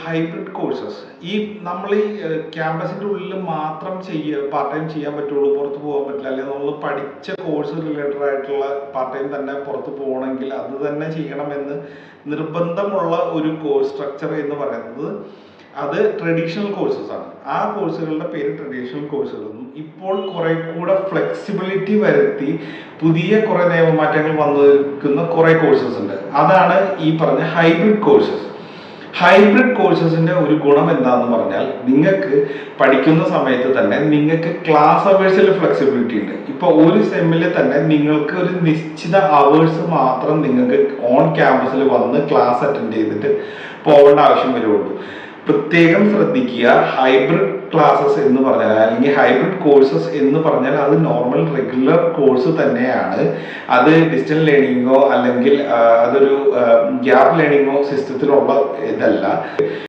Hybrid courses ഈ നമ്മൾ ഈ ക്യാമ്പസിൻ്റെ ഉള്ളിൽ മാത്രം പാർട്ട് ടൈം ചെയ്യാൻ പറ്റുള്ളൂ, പുറത്ത് പോകാൻ പറ്റില്ല, അല്ലെങ്കിൽ നമ്മൾ പഠിച്ച കോഴ്സ് റിലേറ്റഡ് ആയിട്ടുള്ള പാർട്ട് ടൈം തന്നെ പുറത്ത് പോകണമെങ്കിൽ അത് തന്നെ ചെയ്യണമെന്ന് നിർബന്ധമുള്ള ഒരു കോഴ്സ് സ്ട്രക്ചർ എന്ന് പറയുന്നത് അത് ട്രഡീഷണൽ കോഴ്സസ് ആണ്. ആ കോഴ്സുകളുടെ പേര് ട്രഡീഷണൽ കോഴ്സുകൾ. ഇപ്പോൾ കുറെ കൂടെ ഫ്ലെക്സിബിലിറ്റി വരുത്തി പുതിയ കുറെ നിയമമാറ്റങ്ങൾ വന്നിരിക്കുന്ന കുറെ കോഴ്സസ് ഉണ്ട്. അതാണ് ഈ പറഞ്ഞ ഹൈബ്രിഡ് കോഴ്സസ്. ഹൈബ്രിഡ് കോഴ്സസിന്റെ ഒരു ഗുണം എന്താന്ന് പറഞ്ഞാൽ, നിങ്ങൾക്ക് പഠിക്കുന്ന സമയത്ത് തന്നെ നിങ്ങൾക്ക് ക്ലാസ് അവേഴ്സിൽ ഫ്ലെക്സിബിലിറ്റി ഉണ്ട്. ഇപ്പൊ ഒരു സെമ്മിൽ തന്നെ നിങ്ങൾക്ക് ഒരു നിശ്ചിത അവേഴ്സ് മാത്രം നിങ്ങൾക്ക് ഓൺ ക്യാമ്പസിൽ വന്ന് ക്ലാസ് അറ്റൻഡ് ചെയ്തിട്ട് പോകേണ്ട ആവശ്യം വരുള്ളൂ. പ്രത്യേകം ശ്രദ്ധിക്കുക, ഹൈബ്രിഡ് ക്ലാസ്സസ് എന്ന് പറഞ്ഞാൽ അല്ലെങ്കിൽ ഹൈബ്രിഡ് കോഴ്സസ് എന്ന് പറഞ്ഞാൽ അത് നോർമൽ റെഗുലർ കോഴ്സ് തന്നെയാണ്. അത് ഡിസ്റ്റൻസ് ലേണിങ്ങോ അല്ലെങ്കിൽ അതൊരു ഗ്യാപ്പ് ലേണിങ്ങോ സിസ്റ്റത്തിലുള്ള ഇതല്ല.